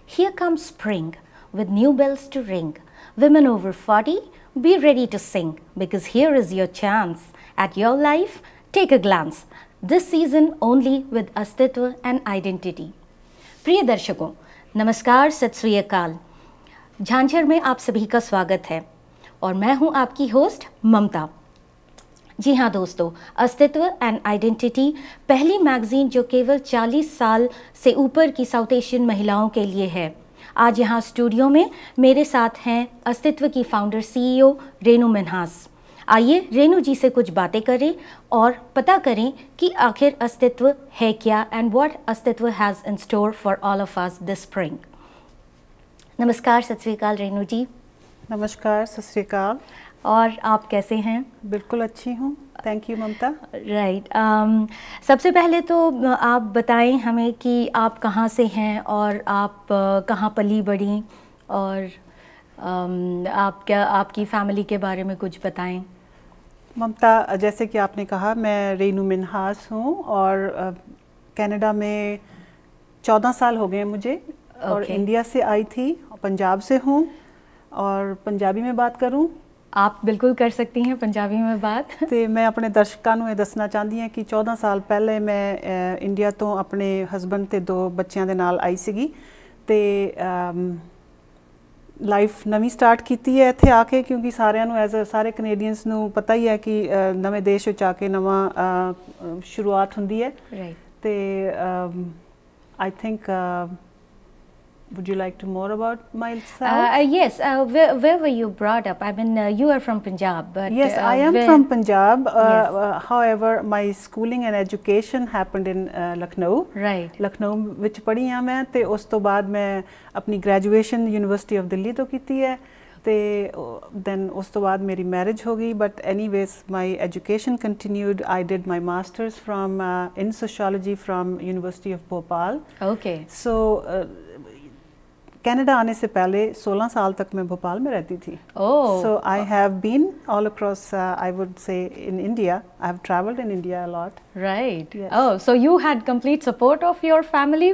Here comes spring with new bells to ring. Women over 40, be ready to sing because here is your chance. At your life, take a glance. This season only with अस्तित्व and identity. प्रिय दर्शकों, नमस्कार, सत श्री अकाल। झांझर में आप सभी का स्वागत है और मैं हूं आपकी होस्ट ममता। जी हाँ दोस्तों, अस्तित्व एंड आइडेंटिटी पहली मैगजीन जो केवल 40 साल से ऊपर की साउथ एशियन महिलाओं के लिए है। आज यहाँ स्टूडियो में मेरे साथ हैं अस्तित्व की फाउंडर सीईओ रेनू मिन्हास। आइए रेनू जी से कुछ बातें करें और पता करें कि आखिर अस्तित्व है क्या एंड व्हाट अस्तित्व has in store for all of us this spring. नमस्कार, सत श्री अकाल रेनू जी। नमस्कार, सत श्री अकाल। और आप कैसे हैं? बिल्कुल अच्छी हूँ, थैंक यू ममता। राइट, सबसे पहले तो आप बताएं हमें कि आप कहाँ से हैं और आप कहाँ पली बढ़ी और आप क्या आपकी फैमिली के बारे में कुछ बताएं। ममता, जैसे कि आपने कहा, मैं रेनू मिन्हास हूँ और कनाडा में 14 साल हो गए मुझे। और इंडिया से आई थी, पंजाब से हूँ। और पंजाबी में बात करूँ? आप बिल्कुल कर सकती हैं पंजाबी में बात। तो मैं अपने दर्शकों ਨੂੰ ਇਹ ਦੱਸਣਾ ਚਾਹੁੰਦੀ ਹਾਂ ਕਿ 14 ਸਾਲ ਪਹਿਲੇ ਮੈਂ ਇੰਡੀਆ ਤੋਂ ਆਪਣੇ ਹਸਬੰਡ ਤੇ 2 ਬੱਚਿਆਂ ਦੇ ਨਾਲ ਆਈ ਸੀਗੀ ਤੇ ਲਾਈਫ ਨਵੀਂ ਸਟਾਰਟ ਕੀਤੀ ਹੈ ਇੱਥੇ ਆ ਕੇ, ਕਿਉਂਕਿ ਸਾਰਿਆਂ ਨੂੰ ਐਜ਼ ਸਾਰੇ ਕੈਨੇਡੀਅਨਸ ਨੂੰ ਪਤਾ ਹੀ ਹੈ ਕਿ ਨਵੇਂ ਦੇਸ਼ ਵਿੱਚ ਆ ਕੇ ਨਵਾਂ ਸ਼ੁਰੂਆਤ ਹੁੰਦੀ ਹੈ। ਤੇ I think would you like to more about myself? Yes. Where were you brought up? I mean, you are from Punjab. But, yes, I am from Punjab. However, my schooling and education happened in Lucknow. Right. Lucknow ਵਿੱਚ ਪੜ੍ਹੀ ਹਾਂ ਮੈਂ ਤੇ ਉਸ ਤੋਂ ਬਾਅਦ ਮੈਂ ਆਪਣੀ ਗ੍ਰੈਜੂਏਸ਼ਨ ਯੂਨੀਵਰਸਿਟੀ ਆਫ ਦਿੱਲੀ ਤੋਂ ਕੀਤੀ ਹੈ ਤੇ then ਉਸ ਤੋਂ ਬਾਅਦ ਮੇਰੀ ਮੈਰਿਜ ਹੋ ਗਈ। But anyways, my education continued. I did my masters from in sociology from University of Bhopal. Okay. So Canada आने से पहले 16 साल तक मैं भोपाल में रहती थी। So I have been all across, I would say, in India. I have traveled in India a lot. Right. Yes. Oh, so you had complete support of your family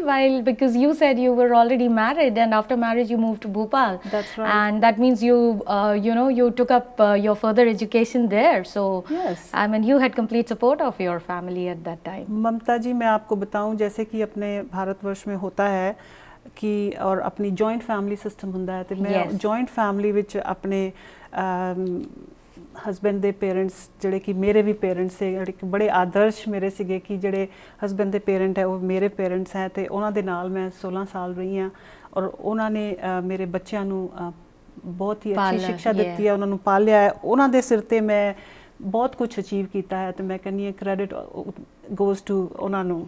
because you said you were already married and after marriage you moved to Bhopal. That's right. And that means you took up your further education there. So yes. I mean you had complete support of your family at that time. ममता जी, मैं आपको बताऊं, जैसे कि अपने भारतवर्ष में होता है कि और अपनी जॉइंट फैमिली सिस्टम ਹੁੰਦਾ ਹੈ ਤੇ ਮੈਂ ਜॉइंट फैमिली ਵਿੱਚ ਆਪਣੇ ਹਸਬੰਡ ਦੇ ਪੇਰੈਂਟਸ, ਜਿਹੜੇ ਕਿ ਮੇਰੇ ਵੀ ਪੇਰੈਂਟਸ ਸੀ, ਜਿਹੜੇ ਕਿ ਬੜੇ ਆਦਰਸ਼ ਮੇਰੇ ਸੀਗੇ ਕਿ ਜਿਹੜੇ ਹਸਬੰਡ ਦੇ ਪੇਰੈਂਟ ਹੈ ਉਹ ਮੇਰੇ ਪੇਰੈਂਟਸ ਹੈ ਤੇ ਉਹਨਾਂ ਦੇ ਨਾਲ ਮੈਂ 16 ਸਾਲ ਰਹੀ ਹਾਂ ਔਰ ਉਹਨਾਂ ਨੇ ਮੇਰੇ ਬੱਚਿਆਂ ਨੂੰ ਬਹੁਤ ਹੀ ਅੱਛੀ ਸਿੱਖਿਆ ਦਿੱਤੀ ਹੈ, ਉਹਨਾਂ ਨੂੰ ਪਾਲਿਆ ਹੈ, ਉਹਨਾਂ ਦੇ ਸਿਰ ਤੇ ਮੈਂ ਬਹੁਤ ਕੁਝ ਅਚੀਵ ਕੀਤਾ ਹੈ ਤੇ ਮੈਂ ਕਹਿੰਦੀ ਹਾਂ ਕ੍ਰੈਡਿਟ goes to ਉਹਨਾਂ ਨੂੰ।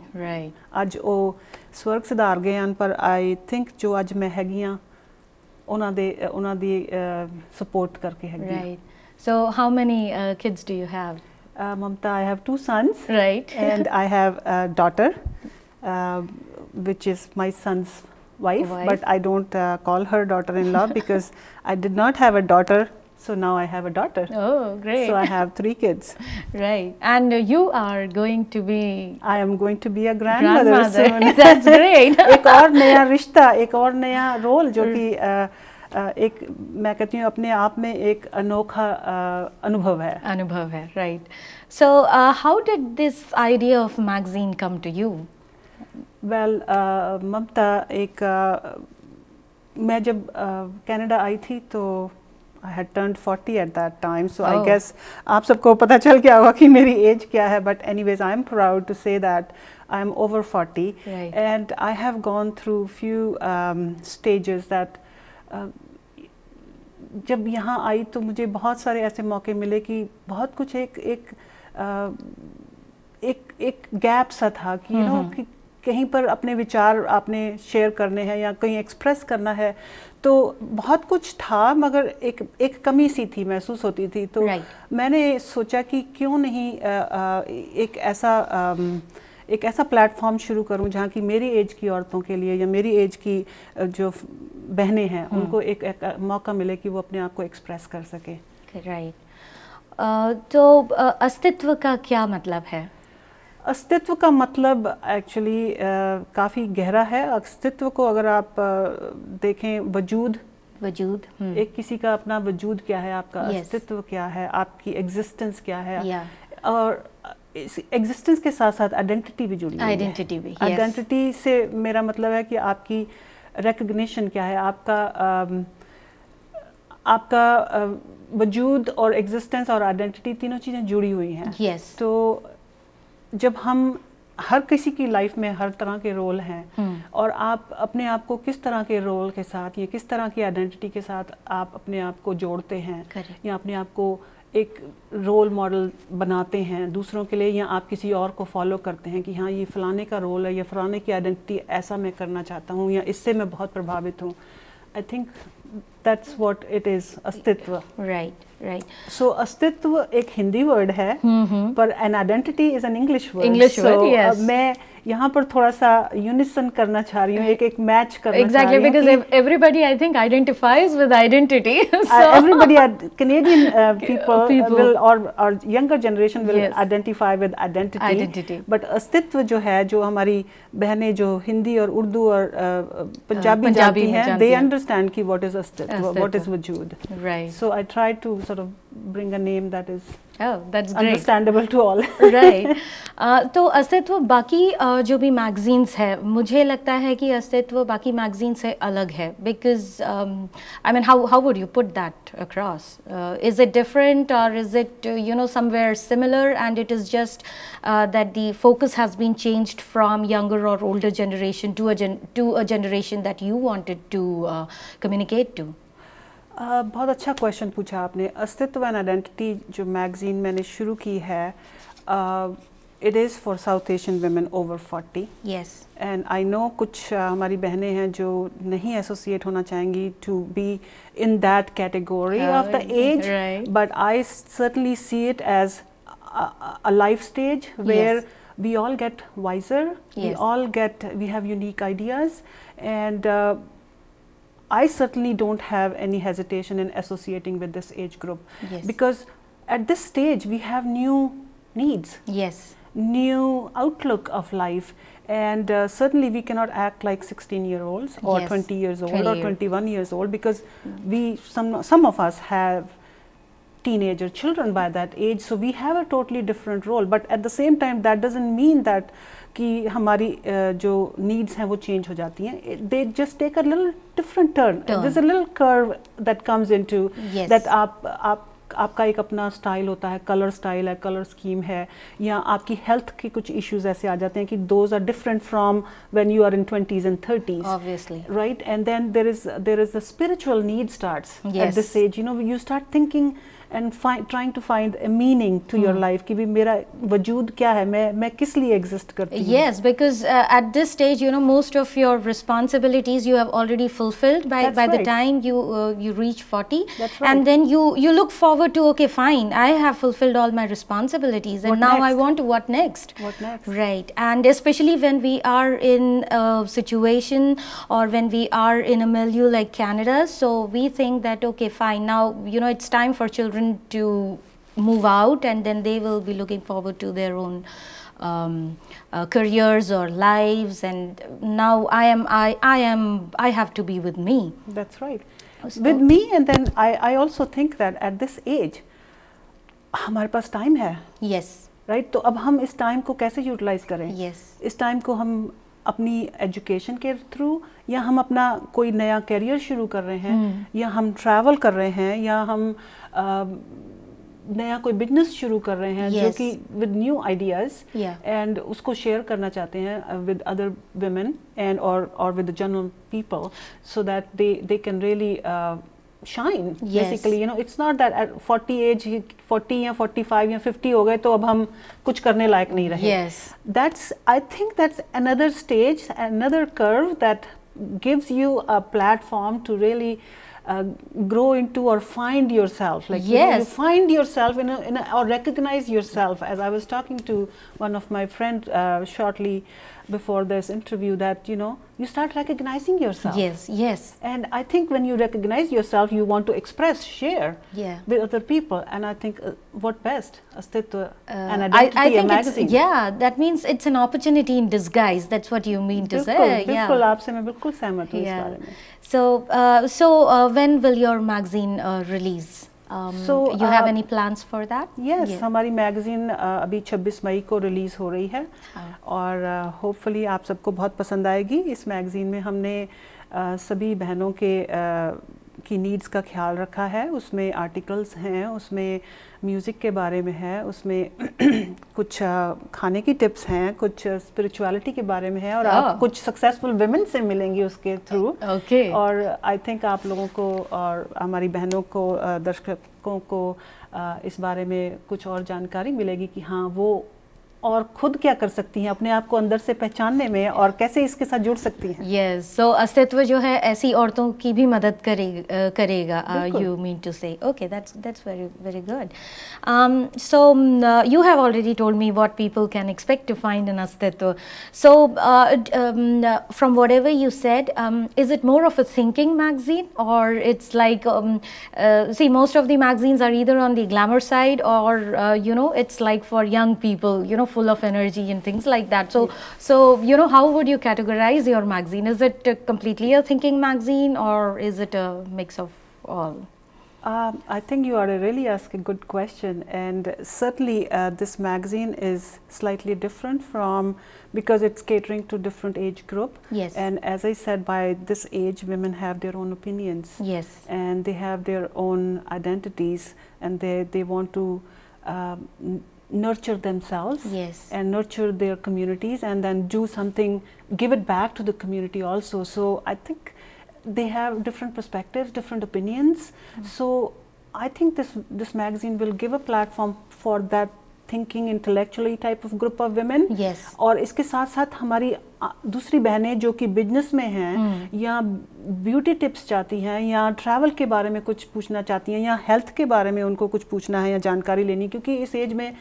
ਅੱਜ ਉਹ ਸਵਰਗ ਸਿਧਾਰ ਗਏ ਹਨ, ਪਰ ਆਈ ਥਿੰਕ ਜੋ ਅੱਜ ਮੈਂ ਹੈਗੀ ਹਾਂ ਉਹਨਾਂ ਦੀ ਸਪੋਰਟ ਕਰਕੇ ਹੈਗੀ ਹਾਂ। So how many kids do you have? Mamta, I have 2 sons. Right. And I have a daughter, which is my son's wife. But I don't call her daughter-in-law because I did not have a daughter. So now I have a daughter. Oh, great. So I have 3 kids. Right. And you are going to be... I am going to be a grandmother soon. That's great. एक और नया रिश्ता, एक और नया role जो कि एक मैं कहती हूँ अपने आप में एक अनोखा अनुभव है। Right. So how did this idea of magazine come to you? Well, ममता, मैं जब कनाडा आई थी तो I had turned 40 at that time, so I guess आप सबको पता चल गया होगा कि मेरी एज क्या है। But anyways, I am proud to say that I am over 40, and I have gone through few stages that जब यहाँ आई तो मुझे बहुत सारे ऐसे मौके मिले कि बहुत कुछ एक गैप सा था कि कि कहीं पर अपने विचार आपने शेयर करने हैं या कहीं एक्सप्रेस करना है, तो बहुत कुछ था मगर एक कमी सी थी महसूस होती थी। तो मैंने सोचा कि क्यों नहीं एक ऐसा प्लेटफॉर्म शुरू करूं जहां की मेरी एज की औरतों के लिए या मेरी एज की जो बहनें हैं उनको एक मौका मिले कि वो अपने आप को एक्सप्रेस कर सके। राइट। तो अस्तित्व का क्या मतलब है? अस्तित्व का मतलब एक्चुअली काफ़ी गहरा है। अस्तित्व को अगर आप देखें, वजूद, एक किसी का अपना वजूद क्या है, आपका अस्तित्व क्या है, आपकी एग्जिस्टेंस क्या है, और एग्जिस्टेंस के साथ साथ आइडेंटिटी भी जुड़ी है। आइडेंटिटी भी, आइडेंटिटी से मेरा मतलब है कि आपकी रिकग्निशन क्या है, आपका वजूद और एग्जिस्टेंस और आइडेंटिटी तीनों चीज़ें जुड़ी हुई हैं। तो जब हम हर किसी की लाइफ में हर तरह के रोल हैं, और आप अपने आप को किस तरह के रोल के साथ या किस तरह की आइडेंटिटी के साथ आप अपने आप को जोड़ते हैं, या अपने आप को एक रोल मॉडल बनाते हैं दूसरों के लिए, या आप किसी और को फॉलो करते हैं कि हाँ ये फलाने का रोल है या फलाने की आइडेंटिटी ऐसा मैं करना चाहता हूँ या इससे मैं बहुत प्रभावित हूँ। I think that's what it is, अस्तित्व। right. So अस्तित्व एक हिंदी वर्ड है, पर an identity is an English word। yes। मैं यहाँ पर थोड़ा सा यूनिसन करना चाह रही हूँ, एक मैच करना चाह रही हूँ। Because everybody I think identifies with identity। Everybody, Canadian people will or younger generation will identify with identity। But अस्तित्व जो है, जो हमारी बहनें जो हिंदी और उर्दू और पंजाबी जानती हैं, they understand कि what is अस्तित्व, what is वजूद। Right. So I try to sort of bring a name that is that's great, understandable to all। right। तो अस्तित्व बाकी जो भी मैगजीन्स है, मुझे लगता है कि अस्तित्व बाकी मैगजीन से अलग है। Because I mean how would you put that across? Is it different और is it somewhere similar, and it is just that the focus has been changed from younger और older generation to a generation that you wanted to communicate to? बहुत अच्छा question पूछा आपने। अस्तित्व and identity जो magazine मैंने शुरू की है, it is for South Asian women over 40। Yes. And I know कुछ हमारी बहनें हैं जो नहीं एसोसिएट होना चाहेंगी to be in that category of the age, but I certainly see it as a life stage where we all get wiser, we have unique ideas, and I certainly don't have any hesitation in associating with this age group, because at this stage we have new needs, new outlook of life, and certainly we cannot act like 16-year-olds or 20 years old or 21 years old, because some of us have teenager children by that age, so we have a totally different role, but at the same time that doesn't mean that कि हमारी जो needs हैं वो change हो जाती हैं। They just take a little different turn. There's a little curve that comes into that आपका एक अपना स्टाइल होता है, कलर स्टाइल है, कलर स्कीम है, या आपकी हेल्थ के कुछ इश्यूज ऐसे आ जाते हैं कि those are different from when you are in 20s and 30s, obviously, right? And then there is a spiritual need starts at this age, you start thinking and trying to find a meaning to your life कि भी मेरा वजूद क्या है, मैं किस लिए exist करती हूँ। Yes, because at this stage, most of your responsibilities you have already fulfilled by the time you reach 40, and then you look forward to, okay, fine, I have fulfilled all my responsibilities, and now I want to what next? Right, and especially when we are in a situation or when we are in a milieu like Canada, so we think that, okay, fine, now it's time for children to move out, and then they will be looking forward to their own careers or lives, and now I have to be with me. That's right, with me. And then I also think that at this age हमारे पास time है। right, तो अब हम इस time को कैसे utilise करें? इस टाइम को हम अपनी एजुकेशन के थ्रू, या हम अपना कोई नया करियर शुरू कर रहे हैं, या हम ट्रैवल कर रहे हैं, या हम नया कोई बिजनेस शुरू कर रहे हैं जो कि विद न्यू आइडियाज, एंड उसको शेयर करना चाहते हैं विद अदर वुमेन एंड और with the general people, so that they can really shine, basically, it's not that at 40 age, 40 या 45 या 50 हो गए तो अब हम कुछ करने लायक नहीं रहे। I think that's another stage, another curve that gives you a platform to really grow into or find yourself, like you find yourself or recognize yourself. As I was talking to one of my friends shortly before this interview, that you start recognizing yourself. Yes, yes. And I think when you recognize yourself, you want to express, share Yeah. with other people. And I think what best, Astitva, an I identity, a think magazine. yeah, that means it's an opportunity in disguise. That's what you mean to say. बिल्कुल, Yeah. आपसे मैं बिल्कुल सहमत हूँ इस बारे में. So, when will your magazine release? So, you have any plans for that? Yes, Yeah. हमारी मैगजीन अभी 26 मई को रिलीज़ हो रही है और होपफुली आप सबको बहुत पसंद आएगी. इस मैगजीन में हमने सभी बहनों की नीड्स का ख्याल रखा है. उसमें आर्टिकल्स हैं, उसमें म्यूज़िक के बारे में है, उसमें कुछ खाने की टिप्स हैं, कुछ स्पिरिचुअलिटी के बारे में है और आप कुछ सक्सेसफुल वुमेन से मिलेंगी उसके थ्रू. Okay. और आई थिंक आप लोगों को और हमारी बहनों को, दर्शकों को इस बारे में कुछ और जानकारी मिलेगी कि हाँ वो और खुद क्या कर सकती हैं अपने आप को अंदर से पहचानने में और कैसे इसके साथ जुड़ सकती हैं. Yes, so अस्तित्व जो है ऐसी औरतों की भी मदद करेगा. You mean to say? Okay, that's very very good. So you have already told me what people can expect to find in Astitva. So from whatever you said, is it more of a thinking magazine or it's like see, most of the magazines are either on the glamour side or it's like for young people, full of energy and things like that. So how would you categorize your magazine? Is it completely a thinking magazine or is it a mix of all? I think you are really asking a good question, and certainly this magazine is slightly different because it's catering to different age group. Yes. And as I said, by this age, women have their own opinions. Yes. And they have their own identities, and they want to nurture themselves. Yes. And nurture their communities, and then do something, give it back to the community also. So I think they have different perspectives, different opinions. So I think this magazine will give a platform for that thinking, intellectually type of group of women. Yes. और इसके साथ साथ हमारी दूसरी बहनें जो कि business में हैं या ब्यूटी टिप्स चाहती हैं या ट्रैवल के बारे में कुछ पूछना चाहती हैं या हेल्थ के बारे में उनको कुछ पूछना है या जानकारी लेनी, क्योंकि इस एज में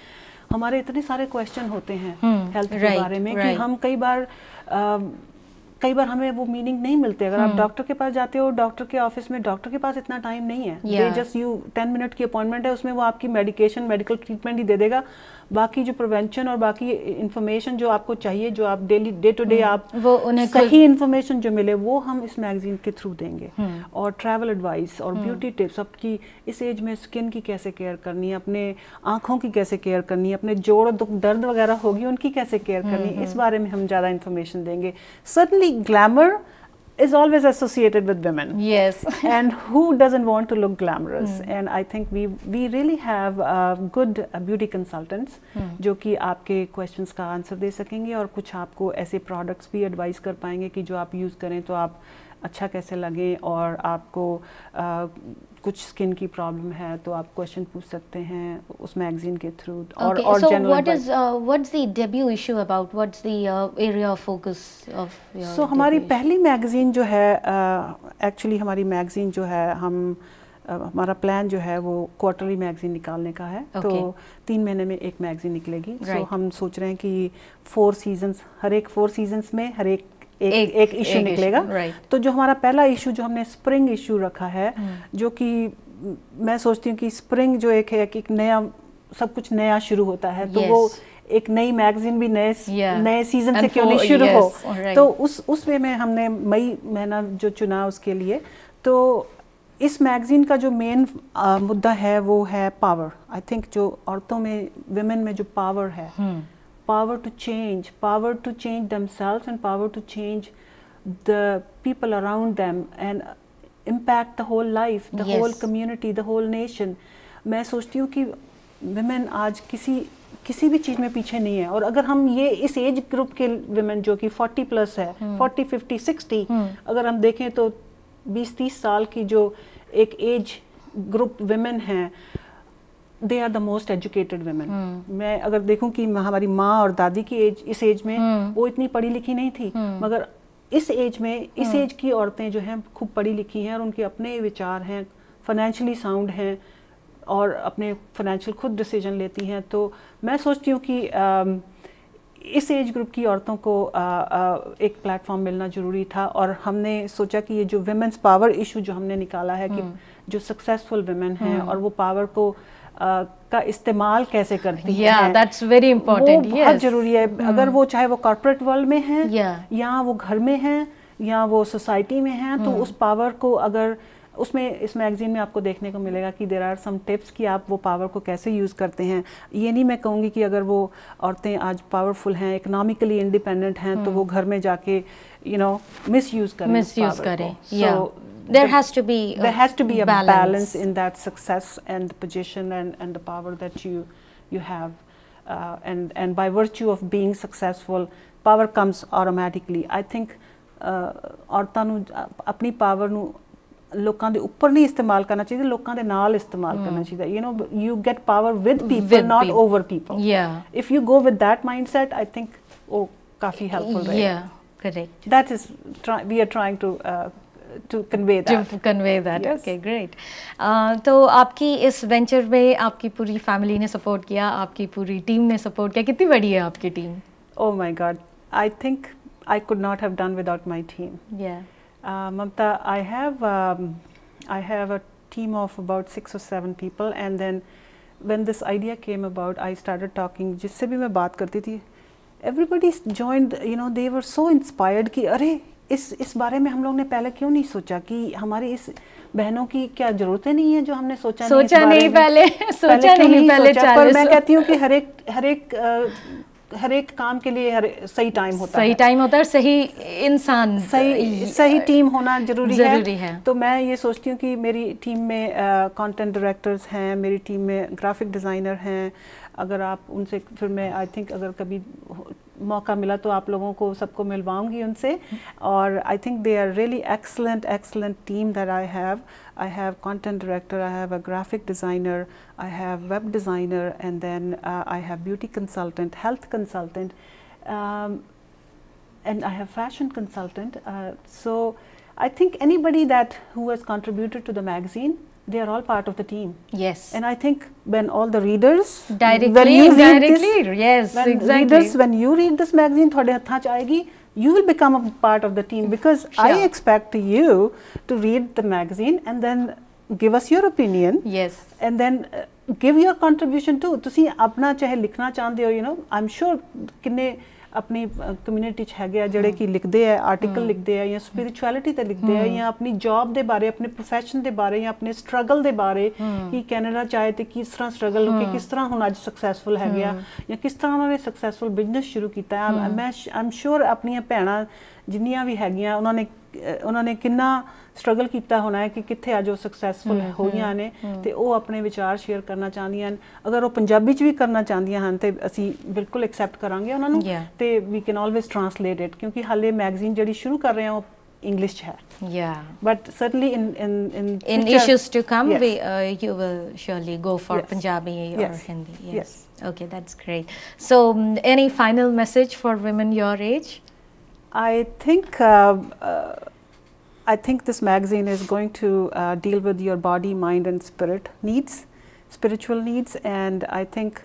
हमारे इतने सारे क्वेश्चन होते हैं हेल्थ के बारे में कि हम कई बार हमें वो मीनिंग नहीं मिलते. अगर आप डॉक्टर के पास जाते हो, डॉक्टर के ऑफिस में डॉक्टर के पास इतना टाइम नहीं है. दे जस्ट 10 मिनट की अपॉइंटमेंट है, उसमें वो आपकी मेडिकल ट्रीटमेंट ही दे देगा. बाकी जो प्रिवेंशन और बाकी इंफॉर्मेशन जो आपको चाहिए, जो आप डे टू डे आप वो सही इंफॉर्मेशन जो मिले वो हम इस मैगजीन के थ्रू देंगे. और ट्रैवल एडवाइस और ब्यूटी टिप्स, आपकी इस एज में स्किन की कैसे केयर करनी है, अपने आँखों की कैसे केयर करनी है, अपने जोड़ दर्द वगैरह होगी उनकी कैसे केयर करनी है, इस बारे में हम ज़्यादा इंफॉर्मेशन देंगे. Certainly glamour is always associated with women. Yes. And who doesn't want to look glamorous? And I think we really have good beauty consultants जो कि आपके questions का आंसर दे सकेंगे और कुछ आपको ऐसे products भी एडवाइस कर पाएंगे कि जो आप यूज़ करें तो आप अच्छा कैसे लगे, और आपको कुछ स्किन की प्रॉब्लम है तो आप क्वेश्चन पूछ सकते हैं उस मैगजीन के थ्रू. और so what's the debut issue about? What's the area of focus of your so हमारी पहली मैगजीन जो है एक्चुअली हमारी मैगजीन जो है हमारा प्लान जो है वो क्वार्टरली मैगजीन निकालने का है. तो 3 महीने में एक मैगजीन निकलेगी. सो हम सोच रहे हैं कि 4 सीजन्स, हर एक 4 सीजन्स में हर एक इशू निकलेगा. तो जो हमारा पहला इशू जो हमने स्प्रिंग इशू रखा है, जो कि मैं सोचती हूँ कि स्प्रिंग जो एक है कि एक नया सब कुछ नया शुरू होता है, तो वो एक नई मैगजीन भी नए सीजन से क्यों नहीं शुरू हो. तो उस वे में हमने मई महीना जो चुना उसके लिए. तो इस मैगजीन का जो मेन मुद्दा है वो है पावर. आई थिंक जो औरतों में, विमेन में जो पावर है, power to change themselves and power to change the people around them and impact the whole life, the whole community, the whole nation. मैं सोचती हूँ कि women आज किसी भी चीज़ में पीछे नहीं है. और अगर हम ये इस एज ग्रुप के women जो कि 40 प्लस है, 40, 50, 60, अगर हम देखें तो 20-30 साल की जो एक एज ग्रुप women हैं, they are the most educated women. मैं अगर देखूं कि हमारी माँ और दादी की एज, इस एज में वो इतनी पढ़ी लिखी नहीं थी, मगर इस एज में इस एज की औरतें जो हैं खूब पढ़ी लिखी हैं और उनके अपने विचार हैं, फाइनेंशियली साउंड हैं और अपने फाइनेंशियल खुद डिसीजन लेती हैं. तो मैं सोचती हूँ कि इस एज ग्रुप की औरतों को एक प्लेटफॉर्म मिलना ज़रूरी था, और हमने सोचा कि ये जो वुमेन्स पावर इशू जो हमने निकाला है कि जो सक्सेसफुल वुमेन हैं और वो पावर को का इस्तेमाल कैसे करती हैं, that's very important, वो बहुत ज़रूरी है। अगर वो चाहे वो कॉर्पोरेट वर्ल्ड में हैं या वो घर में हैं या वो सोसाइटी में हैं, तो उस पावर को अगर उसमें इस मैगज़ीन में आपको देखने को मिलेगा कि देयर आर सम टिप्स कि आप वो पावर को कैसे यूज़ करते हैं। ये नहीं मैं कहूँगी कि अगर वो औरतें आज पावरफुल हैं, इकोनॉमिकली इंडिपेंडेंट हैं, तो वो घर में जाके मिस यूज़ करें। So there has to be a balance in that success and position and the power that you have, and by virtue of being successful, power comes automatically. I think औरतां ਨੂੰ ਆਪਣੀ power ਨੂੰ ਲੋਕਾਂ ਦੇ ਉੱਪਰ ਨਹੀਂ ਇਸਤੇਮਾਲ ਕਰਨਾ ਚਾਹੀਦਾ, ਲੋਕਾਂ ਦੇ ਨਾਲ ਇਸਤੇਮਾਲ ਕਰਨਾ ਚਾਹੀਦਾ। you get power with people, not over people. If you go with that mindset, I think ਉਹ ਕਾਫੀ helpful रहेगा। Correct. That is we are trying to convey that. To convey that. Yes. Okay, great. तो आपकी इस venture में आपकी पूरी family ने support किया, आपकी पूरी टीम ने सपोर्ट किया, कितनी बड़ी है आपकी team? Oh my God, I think I could not have done without my team. Mamta, I have a team of about 6 or 7 people, and then when this idea came about, I started talking. जिससे भी मैं बात करती थी, everybody joined. They were so inspired कि अरे इस बारे में हम लोग ने पहले क्यों नहीं सोचा कि हमारी इस बहनों की क्या जरूरतें नहीं है जो हमने सोचा नहीं पहले पर मैं कहती हूँ कि हर एक काम के लिए सही टाइम होता है, सही इंसान, सही टीम होना जरूरी है। तो मैं ये सोचती हूँ कि मेरी टीम में कंटेंट डायरेक्टर्स हैं, मेरी टीम में ग्राफिक डिज़ाइनर हैं। अगर आप उनसे फिर मैं आई थिंक अगर कभी मौका मिला तो आप लोगों को सबको मिलवाऊंगी उनसे। और I think they are really excellent team that I have content director, I have a graphic designer, I have web designer, and then I have beauty consultant, health consultant, and I have fashion consultant. So I think anybody who has contributed to the magazine, they are all part of the team. Yes. And I think when all the readers directly, readers, when you read this magazine, thode hathaं ch aayegi, you will become a part of the team, because I expect you to read the magazine and then give us your opinion. Yes. And then give your contribution too. तुसी अपना चाहे लिखना चाहते हो, I'm sure किन्ने अपनी community च है ਜਿਹੜੇ कि लिखते हैं आर्टिकल लिखते हैं या स्पिरिचुअलिटी ते लिखते हैं या अपनी जॉब दे बारे, अपने प्रोफेशन दे बारे या अपने स्ट्रगल दे बारे कि कैनेडा चाहे तो किस तरह स्ट्रगल होके किस तरह हुण अज सक्सैसफुल है या किस तरह उन्होंने सक्सैसफुल बिजनेस शुरू किया। मैं आई एम श्योर अपनी भैणां जिन्नियां भी हैगियां उन्होंने कितना स्ट्रगल किया होना है कि कित्थे अज वो सक्सैसफुल होईयां ने ते वो अपने विचार शेयर करना चाहदियां। अगर वो पंजाबी च भी करना चाहदियां हन ते असी बिल्कुल एक्सेप्ट करांगे उन्हां नूं ते we can always translate it, क्योंकि हाले मैगजीन जिहड़ी शुरू कर रहे हैं वो इंग्लिश है। But certainly in issues to come, you will surely go for Punjabi or Hindi. Yes. Okay, that's great. So any final message for women your age? I think this magazine is going to deal with your body, mind and spiritual needs, and I think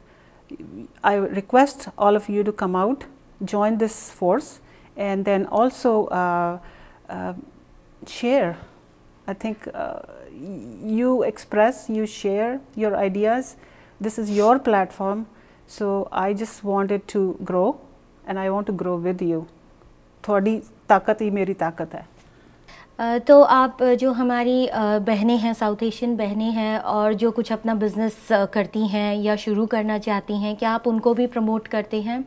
I request all of you to come out, join this force, and then also share. I think you express, you share your ideas. This is your platform, so I just want it to grow, and I want to grow with you. थोड़ी ताकत ही मेरी ताकत है। तो आप जो हमारी बहनें हैं, साउथ एशियन बहनें हैं और जो कुछ अपना बिज़नेस करती हैं या शुरू करना चाहती हैं, क्या आप उनको भी प्रमोट करते हैं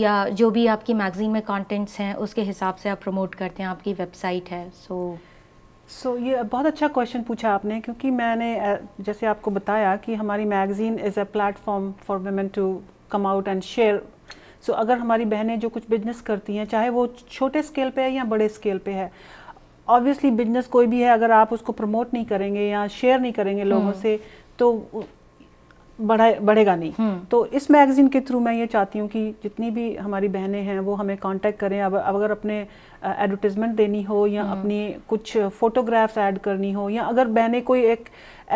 या जो भी आपकी मैगज़ीन में कंटेंट्स हैं उसके हिसाब से आप प्रमोट करते हैं? आपकी वेबसाइट है। सो ये बहुत अच्छा क्वेश्चन पूछा आपने, क्योंकि मैंने जैसे आपको बताया कि हमारी magazine is a platform for women to come out and share. So अगर हमारी बहनें जो कुछ बिजनेस करती हैं, चाहे वो छोटे स्केल पे है या बड़े स्केल पे है, ऑब्वियसली बिजनेस कोई भी है, अगर आप उसको प्रमोट नहीं करेंगे या शेयर नहीं करेंगे लोगों से तो बढ़ेगा नहीं। तो इस मैगज़ीन के थ्रू मैं ये चाहती हूँ कि जितनी भी हमारी बहनें हैं वो हमें कांटेक्ट करें। अब अगर अपने एडवर्टाइजमेंट देनी हो या अपनी कुछ फ़ोटोग्राफ्स ऐड करनी हो, या अगर बहनें कोई एक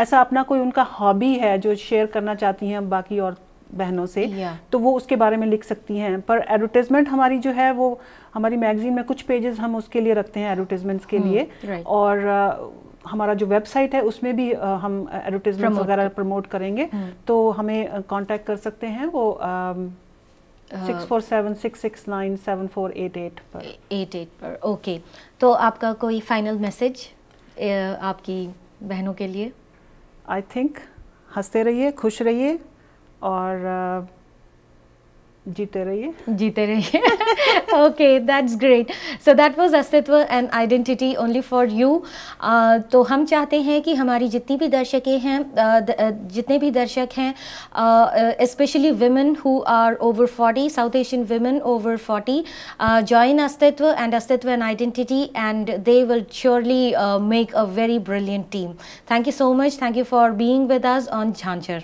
ऐसा अपना कोई उनका हॉबी है जो शेयर करना चाहती हैं बाकी और बहनों से Yeah. तो वो उसके बारे में लिख सकती हैं। पर एडवर्टाइजमेंट हमारी जो है वो हमारी मैगजीन में कुछ पेजेस हम उसके लिए रखते हैं एडवर्टाइजमेंट्स के लिए, right. और हमारा जो वेबसाइट है उसमें भी हम एडवर्टाइजमेंट वगैरह प्रमोट करेंगे, तो हमें कांटेक्ट कर सकते हैं वो 6476697488 पर 88 पर। ओके, तो आपका कोई फाइनल मैसेज आपकी बहनों के लिए? आई थिंक हंसते रहिए, खुश रहिए और जीते रहिए। Okay, that's great. So that was अस्तित्व and identity only for you. तो हम चाहते हैं कि हमारी जितनी भी दर्शकें हैं, जितने भी दर्शक हैं, especially women who are over 40, South Asian women over 40, join अस्तित्व and identity, and they will surely make a very brilliant team. Thank you so much. Thank you for being with us on Jhanchar.